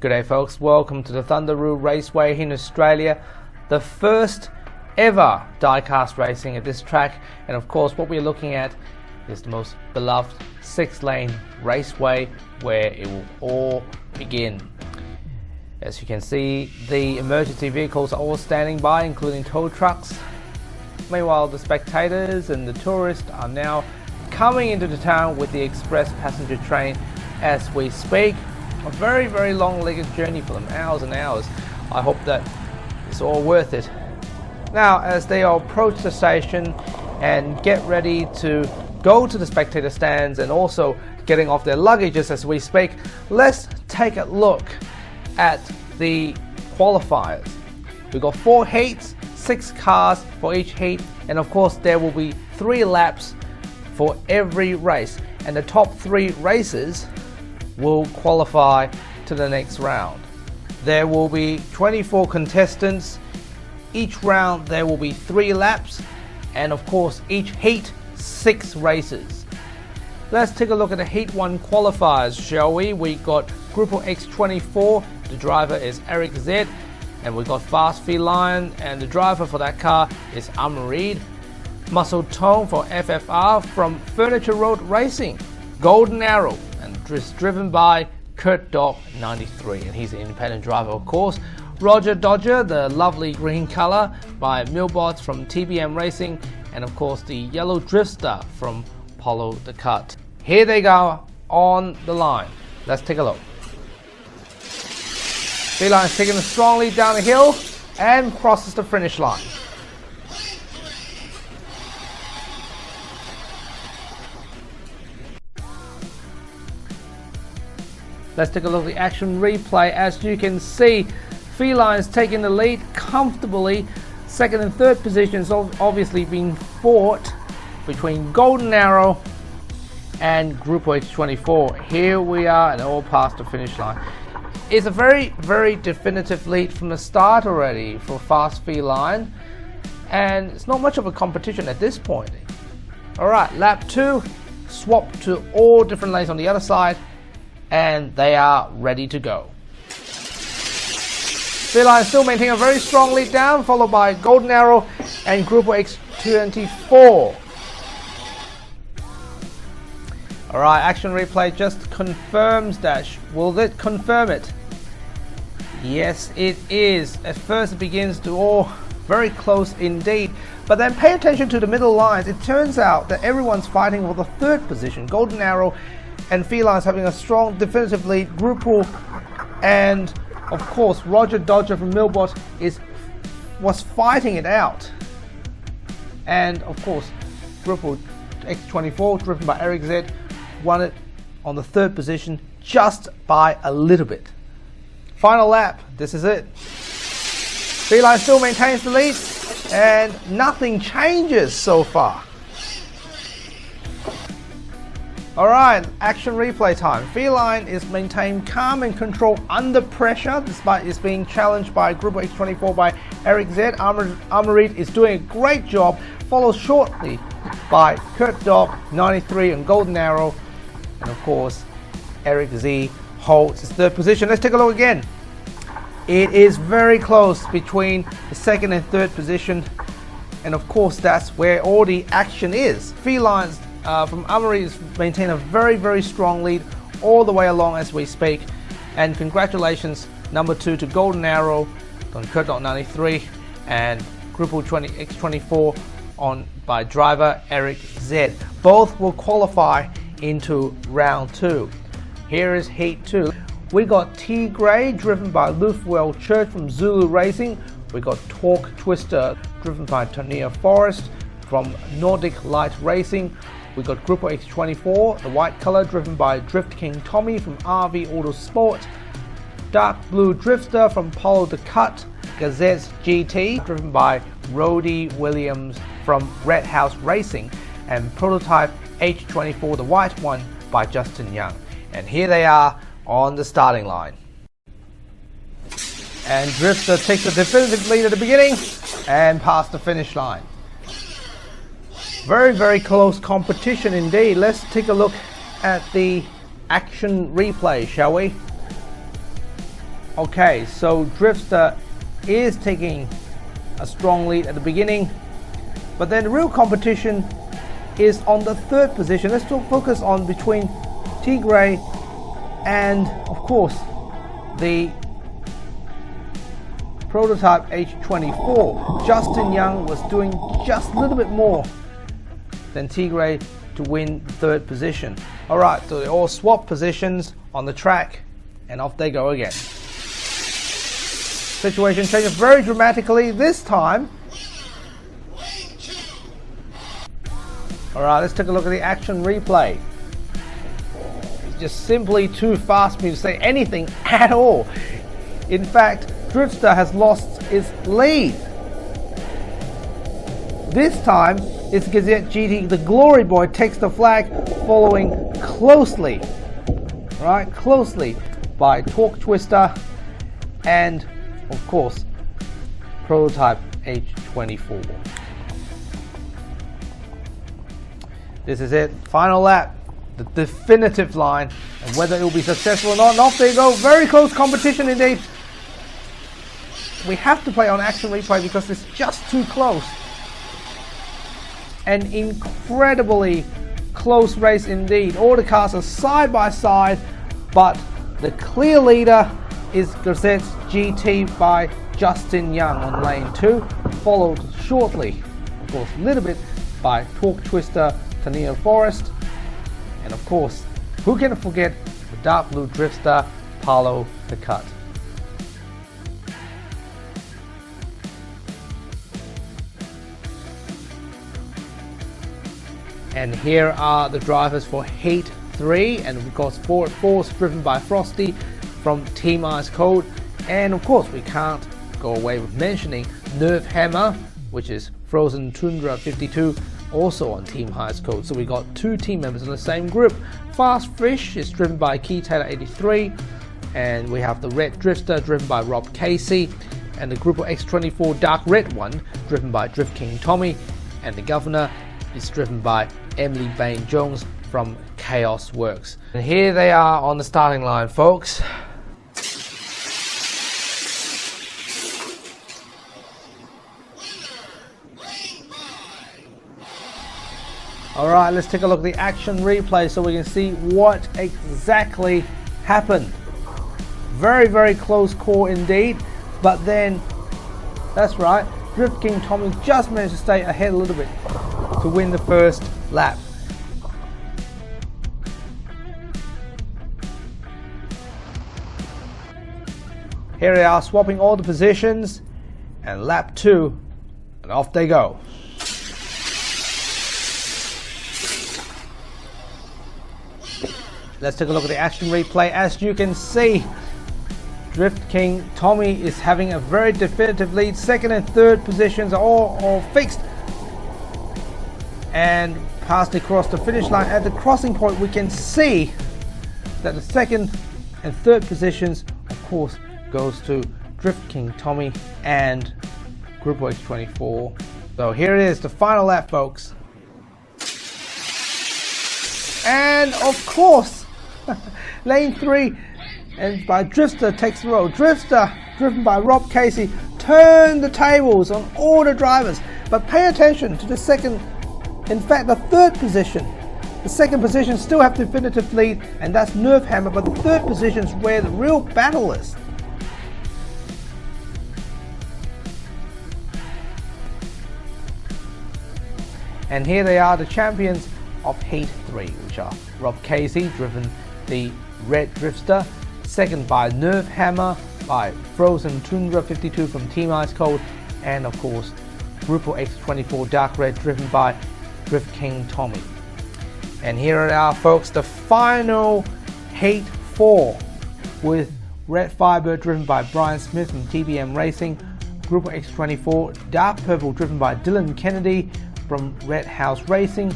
Good day folks, welcome to the Thunderoo Raceway in Australia, the first ever diecast racing at this track, and of course what we're looking at is the most beloved 6-lane raceway where it will all begin. As you can see, the emergency vehicles are all standing by, including tow trucks. Meanwhile, the spectators and the tourists are now coming into the town with the express passenger train as we speak. A very, very long-legged journey for them, hours and hours. I hope that it's all worth it. Now, as they approach the station and get ready to go to the spectator stands and also getting off their luggages as we speak, let's take a look at the qualifiers. We've got 4 heats, 6 cars for each heat, and of course there will be 3 laps for every race, and the top 3 races will qualify to the next round. There will be 24 contestants. Each round there will be 3 laps, and of course each heat 6 races. Let's take a look at the Heat 1 qualifiers, shall we? We got Grupo X24, the driver is Eric Z, and we got Fast Feline, and the driver for that car is Amarid. Muscle Tone for FFR from Furniture Road Racing. Golden Arrow, and is driven by Kurt Dog 93, and he's an independent driver of course. Roger Dodger, the lovely green color, by Millbots from TBM Racing, and of course the Yellow Drifter from Polo the Cut. Here they go on the line. Let's take a look. Feline is taking a strong lead down the hill and crosses the finish line. Let's take a look at the action replay. As you can see, Feline is taking the lead comfortably. Second and third positions obviously being fought between Golden Arrow and Grupo X24. Here we are, and all past the finish line. It's a very, very definitive lead from the start already for Fast Feline, and it's not much of a competition at this point. Alright, lap 2, swap to all different lanes on the other side, and they are ready to go. Feline still maintaining a very strong lead down, followed by Golden Arrow and Grupo X24. Alright, action replay just confirms that. Will it confirm it? Yes, it is. At first it begins to all very close indeed, but then pay attention to the middle lines. It turns out that everyone's fighting for the third position. Golden Arrow and Feline is having a strong definitive lead. Grupo and of course Roger Dodger from Millbot was fighting it out, and of course Grupo X24 driven by Eric Z won it on the third position just by a little bit. Final lap, this is it. Feline still maintains the lead and nothing changes so far. Alright, action replay time. Feline is maintained calm and control under pressure despite it's being challenged by Grupo X24 by Eric Z. Amarid is doing a great job, followed shortly by Kurt Dog 93 and Golden Arrow, and of course Eric Z holds his third position. Let's take a look again. It is very close between the second and third position, and of course that's where all the action is. Feline's from Amarid is maintain a very, very strong lead all the way along as we speak, and congratulations number 2 to Golden Arrow on Kurt Dog 93 and Grupo X24 on by driver Eric Z. Both will qualify into round 2. Here is heat 2. We got T Gray driven by Lufwell Church from Zulu Racing. We got Torque Twister driven by Tonia Forest from Nordic Light Racing. We got Grupo X24, the white color, driven by Drift King Tommy from RV Autosport. Dark Blue Drifter from Polo the Cut. Gazette GT, driven by Rody Williams from Red House Racing. And Prototype H24, the white one, by Justin Young. And here they are on the starting line. And Drifter takes the definitive lead at the beginning and past the finish line. Very, very close competition indeed. Let's take a look at the action replay, shall we? Okay, so Drifter is taking a strong lead at the beginning, but then the real competition is on the third position. Let's focus on between Tigray and, of course, the prototype H24. Justin Young was doing just a little bit more than Tigray to win third position. Alright, so they all swap positions on the track and off they go again. Situation changes very dramatically this time. Alright, let's take a look at the action replay. It's just simply too fast for me to say anything at all. In fact, Drifter has lost its lead. This time, it's Gazette GT, the Glory Boy, takes the flag, following closely, right, closely by Torque Twister and, of course, prototype H24. This is it, final lap, the definitive line, and whether it will be successful or not. And off they go, very close competition indeed. We have to play on action replay because it's just too close. An incredibly close race indeed. All the cars are side by side, but the clear leader is Gazette's GT by Justin Young on lane 2, followed shortly, of course, a little bit by Torque Twister, Tania Forest, and of course, who can forget the dark blue Drifter, Paolo the Cut. And here are the drivers for Heat 3, and of course Force driven by Frosty from Team Ice Cold, and of course we can't go away with mentioning Nerf Hammer, which is Frozen Tundra 52, also on Team Ice Cold. So we got two team members in the same group. Fast Fish is driven by Key Taylor 83, and we have the Red Drifter driven by Rob Casey, and the Grupo X24 Dark Red one driven by Drift King Tommy, and the Governor is driven by Emily Bain Jones from Chaos Works. And here they are on the starting line, folks. Alright, let's take a look at the action replay so we can see what exactly happened. Very, very close call indeed, but then, that's right, Drift King Tommy just managed to stay ahead a little bit to win the first lap. Here they are swapping all the positions, and lap 2, and off they go. Let's take a look at the action replay. As you can see, Drift King Tommy is having a very definitive lead. Second and third positions are all fixed, and passed across the finish line. At the crossing point, we can see that the second and third positions, of course, goes to Drift King Tommy and Grupo X24. So here it is, the final lap, folks. And of course, lane 3 and by Drifter takes the road. Drifter, driven by Rob Casey, turned the tables on all the drivers. But pay attention to the second, in fact the third position. The second position still have definitive lead, and that's Nerf Hammer, but the third position is where the real battle is. And here they are, the champions of Heat 3, which are Rob Casey, driven the Red Drifter, second by Nerf Hammer by Frozen Tundra 52 from Team Ice Cold, and of course Grupo X24 Dark Red, driven by Drift King Tommy. And here are, folks, the final Heat 4 with Red Firebird driven by Brian Smith from TBM Racing, Grupo X24 Dark Purple driven by Dylan Kennedy from Red House Racing,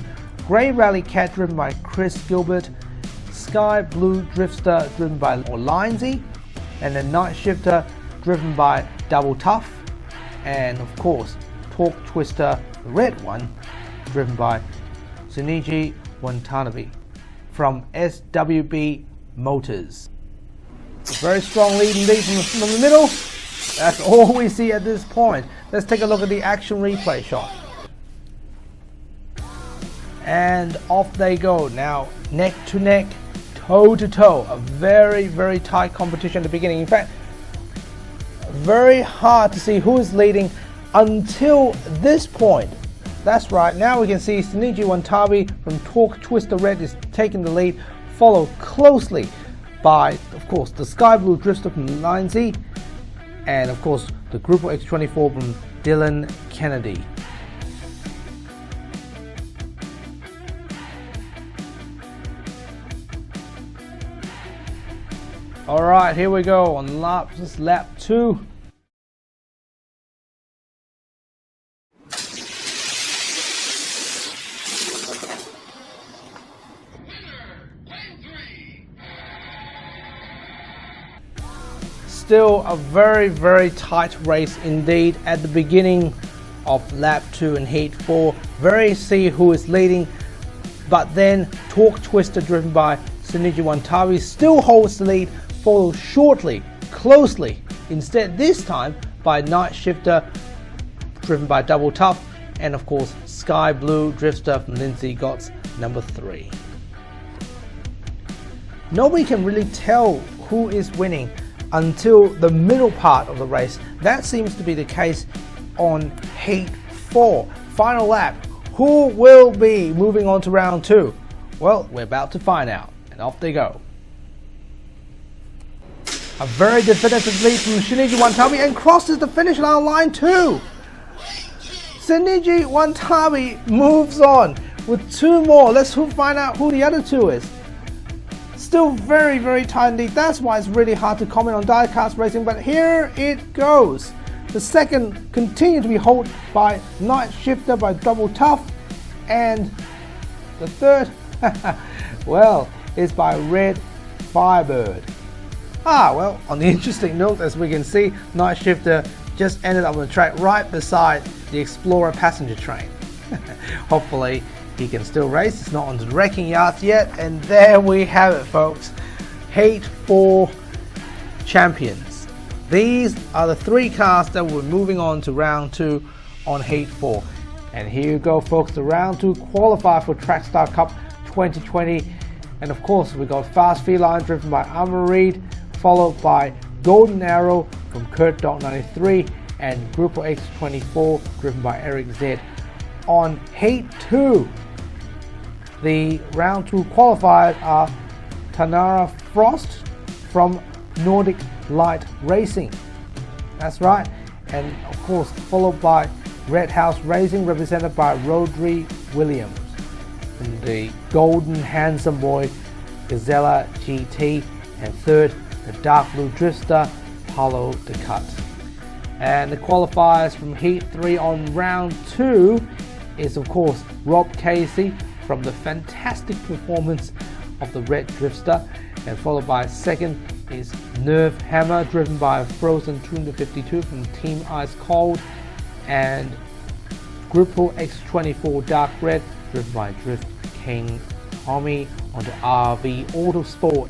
Grey Rally Cat driven by Chris Gilbert, Sky Blue Drifter driven by Orlindsey, and the Night Shifter driven by Double Tough, and of course Torque Twister, the red one, driven by Shinichi Watanabe from SWB Motors. Very strong lead indeed from the middle. That's all we see at this point. Let's take a look at the action replay shot. And off they go. Now neck to neck, toe to toe. A very, very tight competition at the beginning. In fact, very hard to see who is leading until this point. That's right, now we can see Shinichi Watanabe from Torque Twister Red is taking the lead, followed closely by, of course, the Sky Blue Drifter from Lindsay, and of course the Grupo X24 from Dylan Kennedy. Alright, here we go on lap 2. Still a very, very tight race indeed at the beginning of lap 2 and heat 4. Very see who is leading, but then Torque Twister driven by Shinichi Watanabe still holds the lead, followed shortly, closely, instead this time by Night Shifter driven by Double Tough, and of course Sky Blue Drifter from Lindsay Gotts number 3. Nobody can really tell who is winning until the middle part of the race. That seems to be the case on heat 4. Final lap. Who will be moving on to round 2? Well, we're about to find out, and off they go. A very definitive lead from Shinichi Watanabe, and crosses the finish line on line 2. Shinichi Watanabe moves on with 2 more. Let's find out who the other 2 is. Still very, very tight indeed. That's why it's really hard to comment on diecast racing, but here it goes. The second continued to be held by Night Shifter by Double Tough, and the third, well, is by Red Firebird. Well, on the interesting note, as we can see, Night Shifter just ended up on the track right beside the Explorer passenger train. Hopefully he can still race. It's not onto the wrecking yards yet, and there we have it, folks. Heat 4 champions. These are the 3 cars that were moving on to round 2 on Heat 4. And here you go, folks, the round 2 qualifier for Trackstar Cup 2020. And of course, we got Fast Feline driven by Armour Reed, followed by Golden Arrow from Kurt Dot 93, and Grupo X24 driven by Eric Z. On Heat 2, the round 2 qualifiers are Tanara Frost from Nordic Light Racing. That's right, and of course followed by Red House Racing represented by Rodri Williams, and the Golden Handsome Boy Gazella GT, and third the Dark Blue Drifter Paulo Ducat. And the qualifiers from Heat 3 on round 2 is of course Rob Casey from the fantastic performance of the Red Drifter, and followed by second is Nerve Hammer driven by Frozen 252 from Team Ice Cold, and Grupo X24 Dark Red driven by Drift King Tommy on the RV Autosport.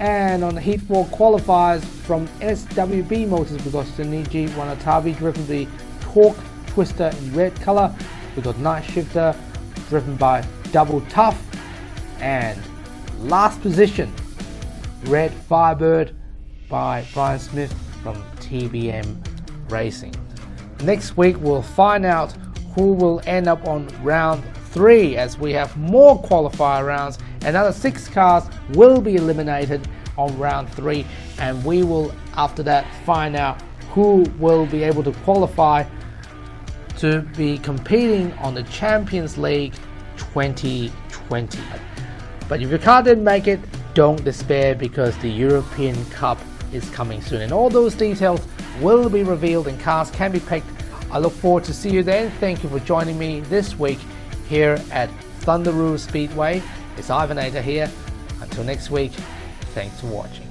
And on the Heat 4 qualifiers from SWB Motors, we got Shinichi Watanabe driven the Torque Twister in red color. We got Night Shifter driven by Double Tough, and last position Red Firebird by Brian Smith from TBM Racing. Next week we'll find out who will end up on round 3, as we have more qualifier rounds. Another 6 cars will be eliminated on round 3, and we will after that find out who will be able to qualify to be competing on the Champions League 2020. But if your car didn't make it, don't despair, because the European Cup is coming soon, and all those details will be revealed and cars can be picked. I look forward to see you then. Thank you for joining me this week here at Thunderoo Speedway. It's Ivan Ader here. Until next week, thanks for watching.